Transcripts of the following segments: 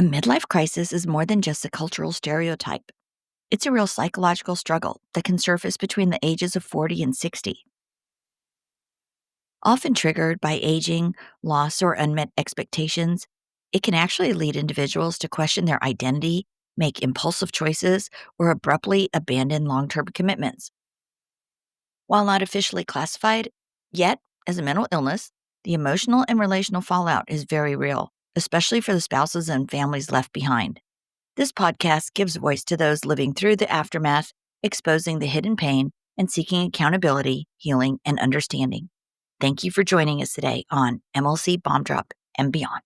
A midlife crisis is more than just a cultural stereotype. It's a real psychological struggle that can surface between the ages of 40 and 60. Often triggered by aging, loss, or unmet expectations, it can actually lead individuals to question their identity, make impulsive choices, or abruptly abandon long term commitments. While not officially classified yet as a mental illness, the emotional and relational fallout is very real, especially for the spouses and families left behind. This podcast gives voice to those living through the aftermath, exposing the hidden pain, and seeking accountability, healing, and understanding. Thank you for joining us today on MLC Bomb Drop and Beyond.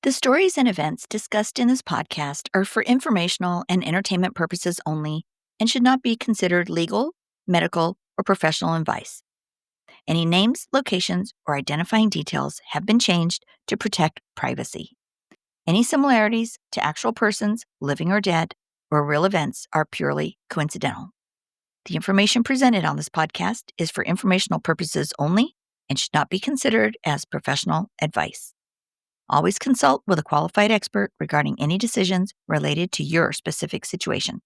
The stories and events discussed in this podcast are for informational and entertainment purposes only and should not be considered legal, medical, or professional advice. Any names, locations, or identifying details have been changed to protect privacy. Any similarities to actual persons, living or dead, or real events are purely coincidental. The information presented on this podcast is for informational purposes only and should not be considered as professional advice. Always consult with a qualified expert regarding any decisions related to your specific situation.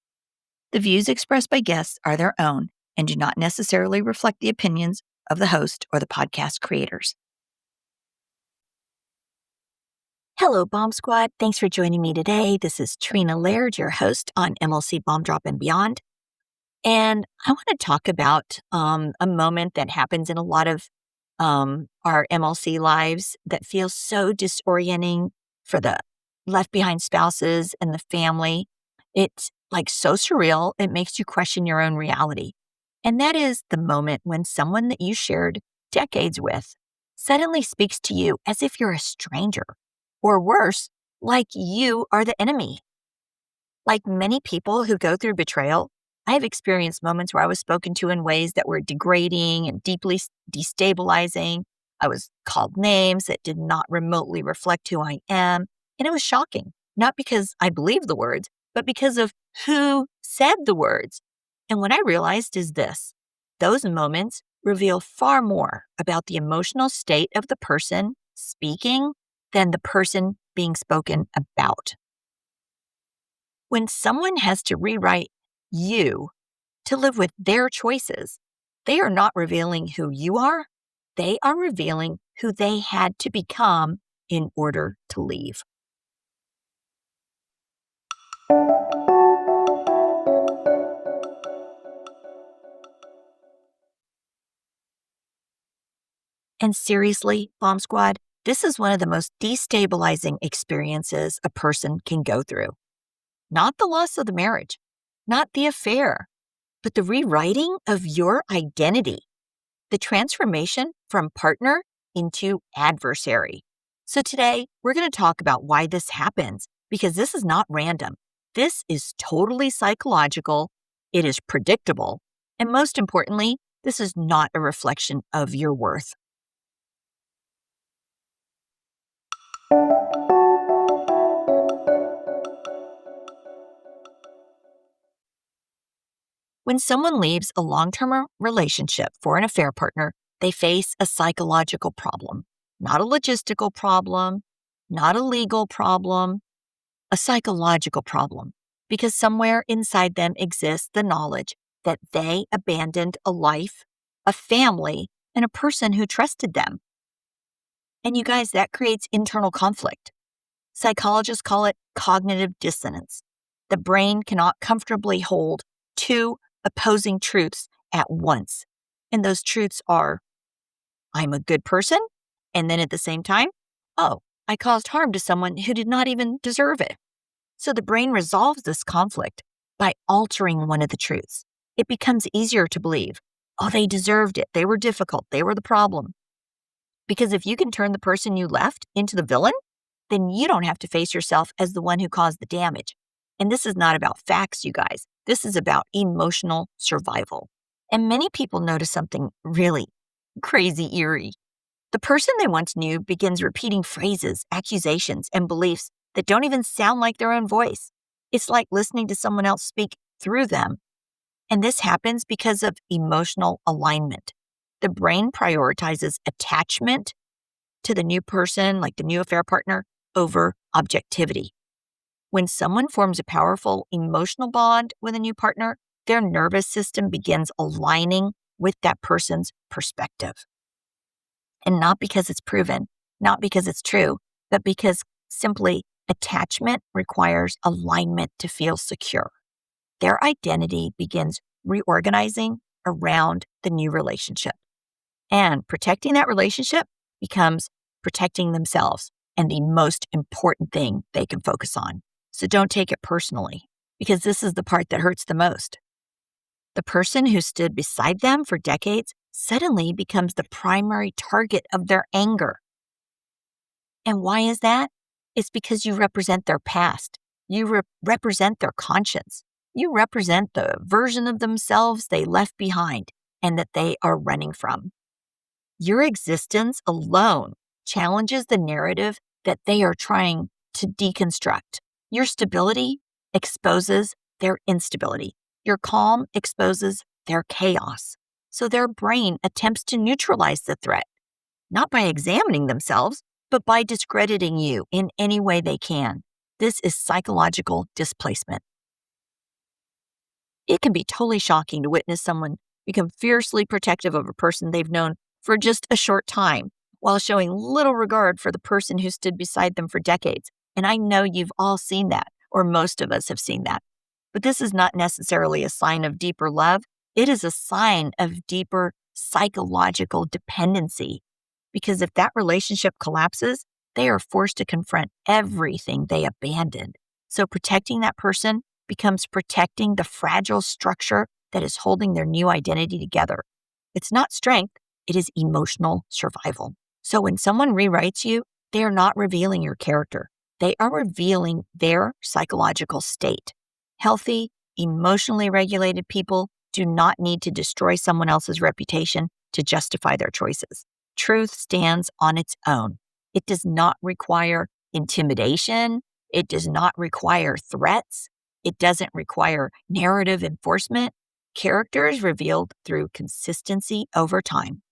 The views expressed by guests are their own and do not necessarily reflect the opinions of the host or the podcast creators. Hello, Bomb Squad. Thanks for joining me today. This is Trina Laird, your host on MLC Bomb Drop and Beyond. And I want to talk about a moment that happens in a lot of our MLC lives that feels so disorienting for the left behind spouses and the family. It's like so surreal, it makes you question your own reality. And that is the moment when someone that you shared decades with suddenly speaks to you as if you're a stranger, or worse, like you are the enemy. Like many people who go through betrayal, I have experienced moments where I was spoken to in ways that were degrading and deeply destabilizing. I was called names that did not remotely reflect who I am. And it was shocking, not because I believed the words, but because of who said the words. And what I realized is this: those moments reveal far more about the emotional state of the person speaking than the person being spoken about. When someone has to rewrite you to live with their choices, they are not revealing who you are. They are revealing who they had to become in order to leave. And seriously, Bomb Squad, this is one of the most destabilizing experiences a person can go through. Not the loss of the marriage, not the affair, but the rewriting of your identity, the transformation from partner into adversary. So today, we're going to talk about why this happens, because this is not random. This is totally psychological, it is predictable, and most importantly, this is not a reflection of your worth. When someone leaves a long-term relationship for an affair partner, they face a psychological problem, not a logistical problem, not a legal problem, a psychological problem, because somewhere inside them exists the knowledge that they abandoned a life, a family, and a person who trusted them. And you guys, that creates internal conflict. Psychologists call it cognitive dissonance. The brain cannot comfortably hold two opposing truths at once. And those truths are, I'm a good person, and then at the same time, oh, I caused harm to someone who did not even deserve it. So the brain resolves this conflict by altering one of the truths. It becomes easier to believe, oh, they deserved it. They were difficult. They were the problem. Because if you can turn the person you left into the villain, then you don't have to face yourself as the one who caused the damage. And this is not about facts, you guys. This is about emotional survival. And many people notice something really crazy eerie. The person they once knew begins repeating phrases, accusations, and beliefs that don't even sound like their own voice. It's like listening to someone else speak through them. And this happens because of emotional alignment. The brain prioritizes attachment to the new person, like the new affair partner, over objectivity. When someone forms a powerful emotional bond with a new partner, their nervous system begins aligning with that person's perspective. And not because it's proven, not because it's true, but because simply attachment requires alignment to feel secure. Their identity begins reorganizing around the new relationship. And protecting that relationship becomes protecting themselves and the most important thing they can focus on. So don't take it personally, because this is the part that hurts the most. The person who stood beside them for decades suddenly becomes the primary target of their anger. And why is that? It's because you represent their past. You represent their conscience. You represent the version of themselves they left behind and that they are running from. Your existence alone challenges the narrative that they are trying to deconstruct. Your stability exposes their instability. Your calm exposes their chaos. So their brain attempts to neutralize the threat, not by examining themselves, but by discrediting you in any way they can. This is psychological displacement. It can be totally shocking to witness someone become fiercely protective of a person they've known for just a short time, while showing little regard for the person who stood beside them for decades. And I know you've all seen that, or most of us have seen that. But this is not necessarily a sign of deeper love. It is a sign of deeper psychological dependency. Because if that relationship collapses, they are forced to confront everything they abandoned. So protecting that person becomes protecting the fragile structure that is holding their new identity together. It's not strength, it is emotional survival. So when someone rewrites you, they are not revealing your character. They are revealing their psychological state. Healthy, emotionally regulated people do not need to destroy someone else's reputation to justify their choices. Truth stands on its own. It does not require intimidation. It does not require threats. It doesn't require narrative enforcement. Character is revealed through consistency over time,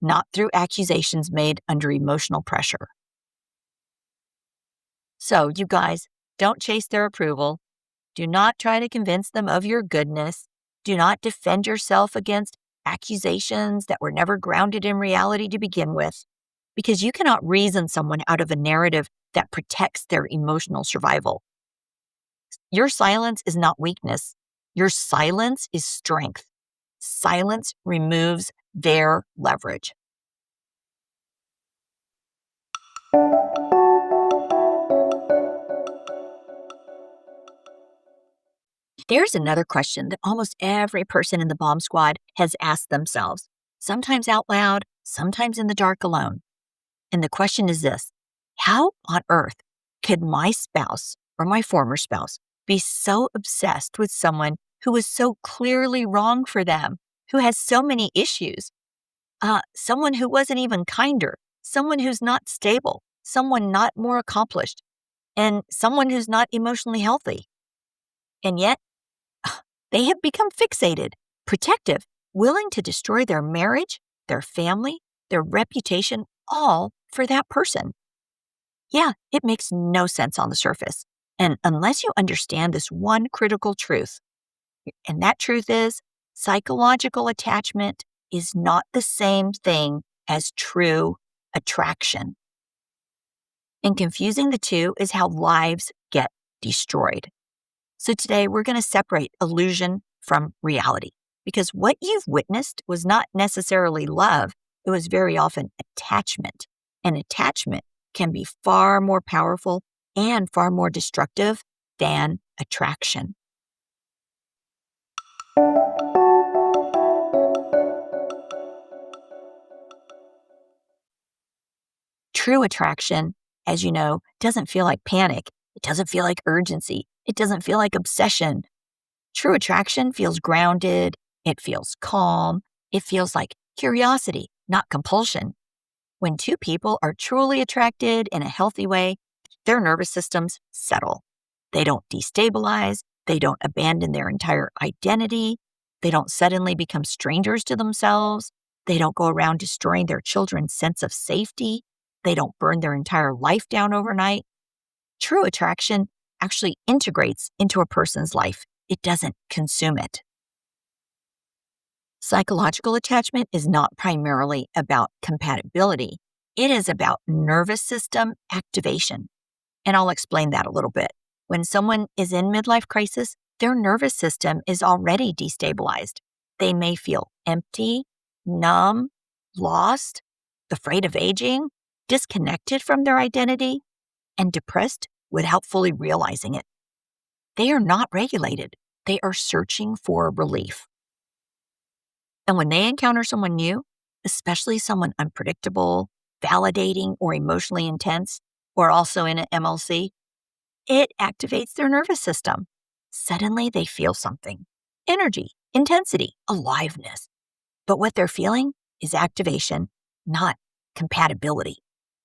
not through accusations made under emotional pressure. So, you guys, don't chase their approval. Do not try to convince them of your goodness. Do not defend yourself against accusations that were never grounded in reality to begin with, because you cannot reason someone out of a narrative that protects their emotional survival. Your silence is not weakness. Your silence is strength. Silence removes their leverage. There's another question that almost every person in the bomb squad has asked themselves, sometimes out loud, sometimes in the dark alone. And the question is this: how on earth could my spouse or my former spouse be so obsessed with someone who was so clearly wrong for them, who has so many issues, someone who wasn't even kinder, someone who's not stable, someone not more accomplished, and someone who's not emotionally healthy? And yet, they have become fixated, protective, willing to destroy their marriage, their family, their reputation, all for that person. Yeah, it makes no sense on the surface. And unless you understand this one critical truth, and that truth is psychological attachment is not the same thing as true attraction. And confusing the two is how lives get destroyed. So today we're going to separate illusion from reality, because what you've witnessed was not necessarily love. It was very often attachment. And attachment can be far more powerful and far more destructive than attraction. True attraction, as you know, doesn't feel like panic. It doesn't feel like urgency. It doesn't feel like obsession. True attraction feels grounded. It feels calm. It feels like curiosity, not compulsion. When two people are truly attracted in a healthy way, their nervous systems settle. They don't destabilize. They don't abandon their entire identity. They don't suddenly become strangers to themselves. They don't go around destroying their children's sense of safety. They don't burn their entire life down overnight. True attraction actually integrates into a person's life. It doesn't consume it. Psychological attachment is not primarily about compatibility. It is about nervous system activation. And I'll explain that a little bit. When someone is in midlife crisis, their nervous system is already destabilized. They may feel empty, numb, lost, afraid of aging, disconnected from their identity, and depressed without fully realizing it. They are not regulated. They are searching for relief. And when they encounter someone new, especially someone unpredictable, validating, or emotionally intense, or also in an MLC, it activates their nervous system. Suddenly they feel something: energy, intensity, aliveness. But what they're feeling is activation, not compatibility.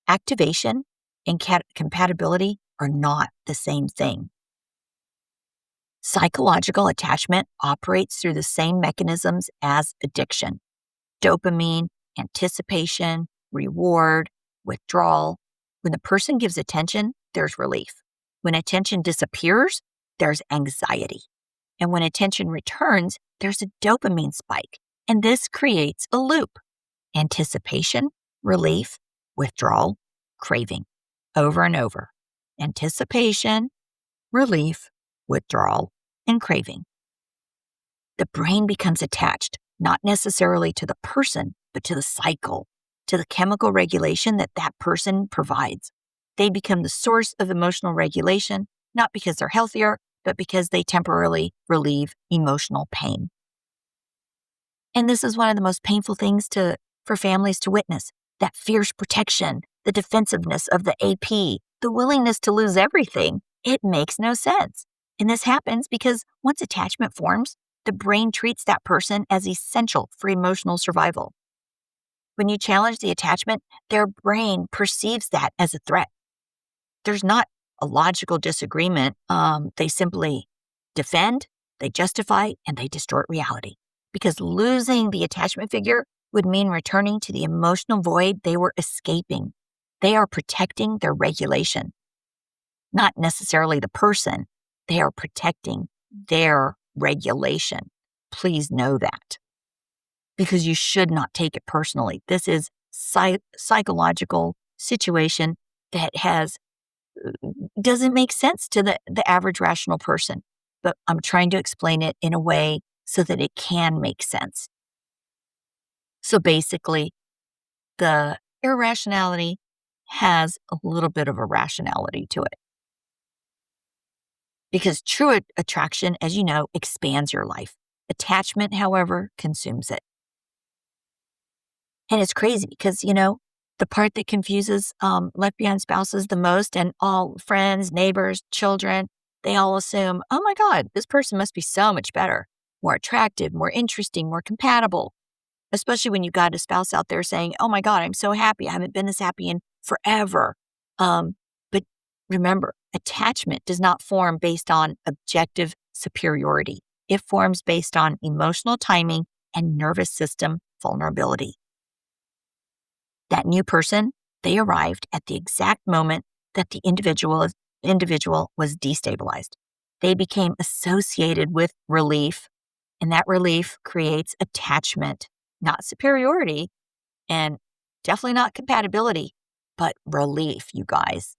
Activation and compatibility are not the same thing. Psychological attachment operates through the same mechanisms as addiction: dopamine, anticipation, reward, withdrawal. When the person gives attention, there's relief. When attention disappears, there's anxiety. And when attention returns, there's a dopamine spike. And this creates a loop: anticipation, relief, withdrawal, craving, over and over. Anticipation, relief, withdrawal, and craving. The brain becomes attached, not necessarily to the person, but to the cycle, to the chemical regulation that that person provides. They become the source of emotional regulation, not because they're healthier, but because they temporarily relieve emotional pain. And this is one of the most painful things for families to witness: that fierce protection, the defensiveness of the AP, the willingness to lose everything. It makes no sense. And this happens because once attachment forms, the brain treats that person as essential for emotional survival. When you challenge the attachment, their brain perceives that as a threat. There's not a logical disagreement. They simply defend, they justify, and they distort reality. Because losing the attachment figure would mean returning to the emotional void they were escaping. They are protecting their regulation, not necessarily the person. They are protecting their regulation. Please know that. Because you should not take it personally. This is psychological situation that doesn't make sense to the average rational person. But I'm trying to explain it in a way so that it can make sense. So basically, the irrationality has a little bit of a rationality to it. Because true attraction, as you know, expands your life. Attachment, however, consumes it. And it's crazy because, the part that confuses left behind spouses the most, and all friends, neighbors, children, they all assume, oh my God, this person must be so much better, more attractive, more interesting, more compatible. Especially when you've got a spouse out there saying, oh my God, I'm so happy. I haven't been this happy in forever. But remember, attachment does not form based on objective superiority. It forms based on emotional timing and nervous system vulnerability. That new person, they arrived at the exact moment that the individual was destabilized. They became associated with relief, and that relief creates attachment, not superiority, and definitely not compatibility, but relief, you guys.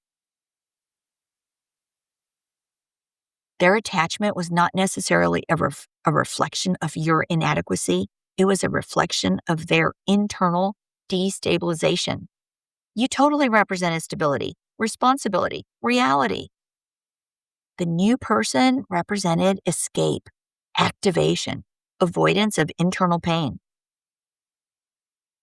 Their attachment was not necessarily a reflection of your inadequacy. It was a reflection of their internal destabilization. You totally represented stability, responsibility, reality. The new person represented escape, activation, avoidance of internal pain.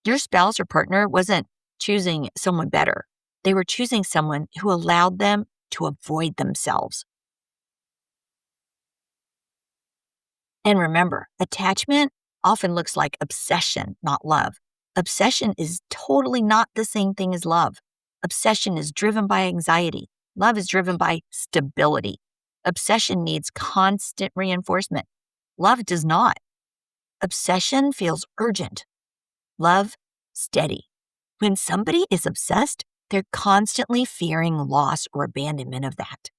Your spouse or partner wasn't choosing someone better. They were choosing someone who allowed them to avoid themselves. And remember, attachment often looks like obsession, not love. Obsession is totally not the same thing as love. Obsession is driven by anxiety. Love is driven by stability. Obsession needs constant reinforcement. Love does not. Obsession feels urgent. Love, steady. When somebody is obsessed, They're constantly fearing loss or abandonment of that.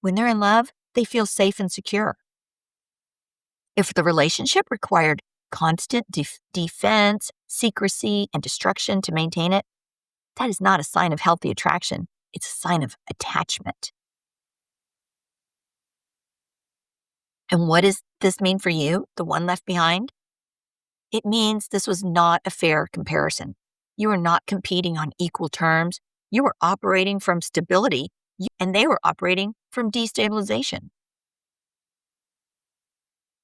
When they're in love, they feel safe and secure. If the relationship required constant defense, secrecy, and destruction to maintain it, that is not a sign of healthy attraction. It's a sign of attachment. And what does this mean for you, the one left behind? It means this was not a fair comparison. You were not competing on equal terms. You were operating from stability, and they were operating from destabilization.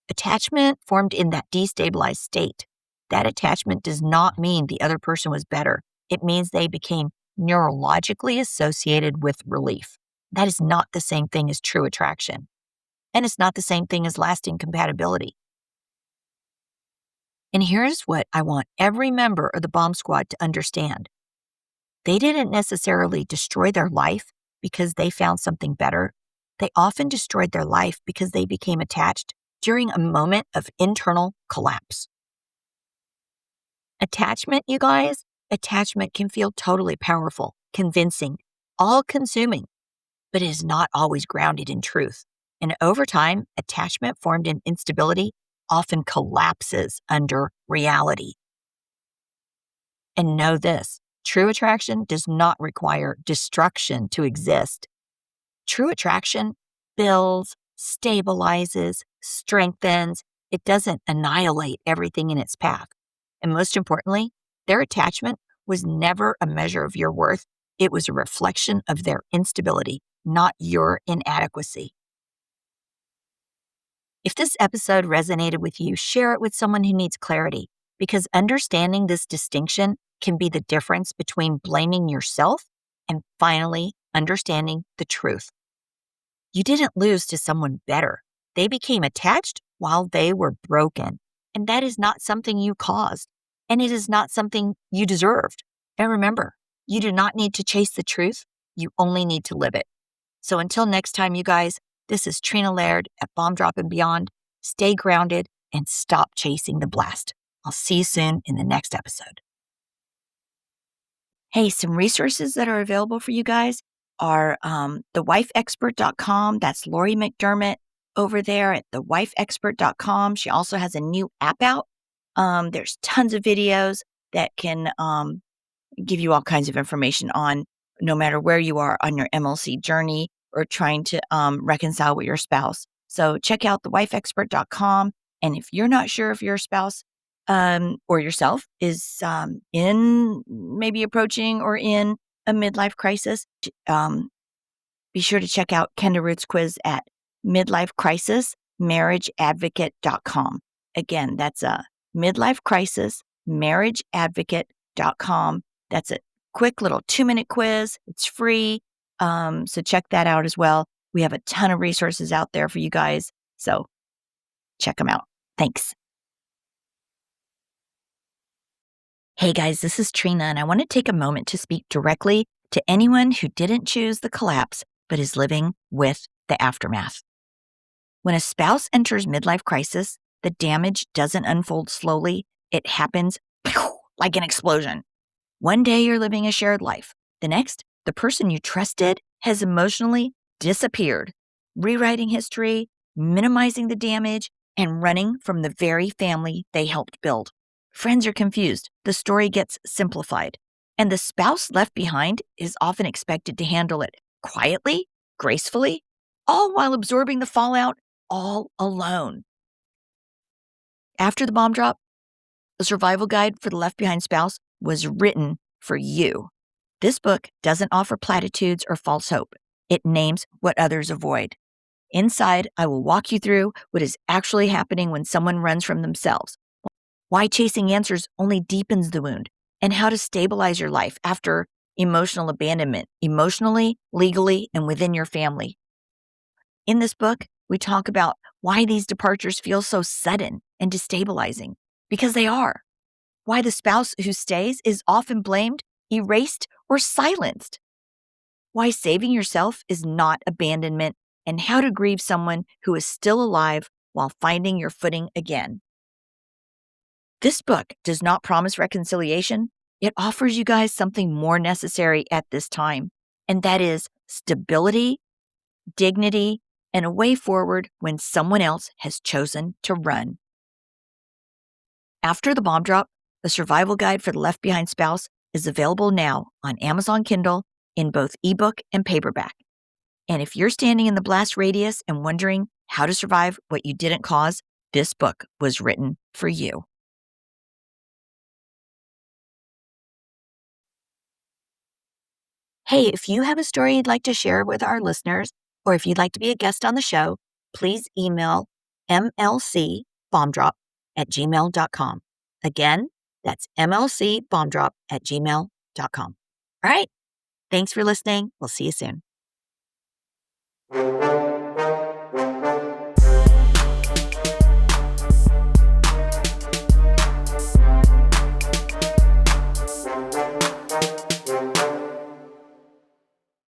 Attachment formed in that destabilized state. That attachment does not mean the other person was better. It means they became neurologically associated with relief. That is not the same thing as true attraction. And it's not the same thing as lasting compatibility. And here's what I want every member of the bomb squad to understand. They didn't necessarily destroy their life because they found something better. They often destroyed their life because they became attached during a moment of internal collapse. Attachment, you guys, attachment can feel totally powerful, convincing, all-consuming, but it is not always grounded in truth. And over time, attachment formed in instability often collapses under reality. And know this, true attraction does not require destruction to exist. True attraction builds, stabilizes, strengthens. It doesn't annihilate everything in its path. And most importantly, their attachment was never a measure of your worth. It was a reflection of their instability, not your inadequacy. If this episode resonated with you, share it with someone who needs clarity, because understanding this distinction can be the difference between blaming yourself and finally understanding the truth. You didn't lose to someone better. They became attached while they were broken. And that is not something you caused. And it is not something you deserved. And remember, you do not need to chase the truth. You only need to live it. So until next time, you guys, this is Trina Laird at Bomb Drop and Beyond. Stay grounded and stop chasing the blast. I'll see you soon in the next episode. Hey, some resources that are available for you guys are thewifeexpert.com. That's Lori McDermott over there at thewifeexpert.com. She also has a new app out. There's tons of videos that can give you all kinds of information on no matter where you are on your MLC journey or trying to reconcile with your spouse. So check out thewifeexpert.com. And if you're not sure if your spouse or yourself is in maybe approaching or in a midlife crisis, be sure to check out Kenda Root's quiz at midlifecrisismarriageadvocate.com. Again, that's a midlifecrisismarriageadvocate.com. That's a quick little 2-minute quiz. It's free. So check that out as well. We have a ton of resources out there for you guys. So check them out. Thanks. Hey guys, this is Trina, and I want to take a moment to speak directly to anyone who didn't choose the collapse but is living with the aftermath. When a spouse enters midlife crisis, the damage doesn't unfold slowly. It happens like an explosion. One day you're living a shared life. The next, the person you trusted has emotionally disappeared, rewriting history, minimizing the damage, and running from the very family they helped build. Friends are confused. The story gets simplified. And the spouse left behind is often expected to handle it quietly, gracefully, all while absorbing the fallout all alone. After the bomb drop, a survival guide for the left behind spouse was written for you. This book doesn't offer platitudes or false hope. It names what others avoid. Inside, I will walk you through what is actually happening when someone runs from themselves, why chasing answers only deepens the wound, and how to stabilize your life after emotional abandonment, emotionally, legally, and within your family. In this book, we talk about why these departures feel so sudden and destabilizing, because they are. Why the spouse who stays is often blamed, erased, or silenced. Why saving yourself is not abandonment, and how to grieve someone who is still alive while finding your footing again. This book does not promise reconciliation, It offers you guys something more necessary at this time, and that is stability, dignity, and a way forward when someone else has chosen to run. After the Bomb Drop, the survival guide for the left behind spouse is available now on Amazon Kindle in both ebook and paperback. And if you're standing in the blast radius and wondering how to survive what you didn't cause, this book was written for you. Hey, if you have a story you'd like to share with our listeners, or if you'd like to be a guest on the show, please email mlcbombdrop@gmail.com. Again, that's mlcbombdrop@gmail.com. All right. Thanks for listening. We'll see you soon.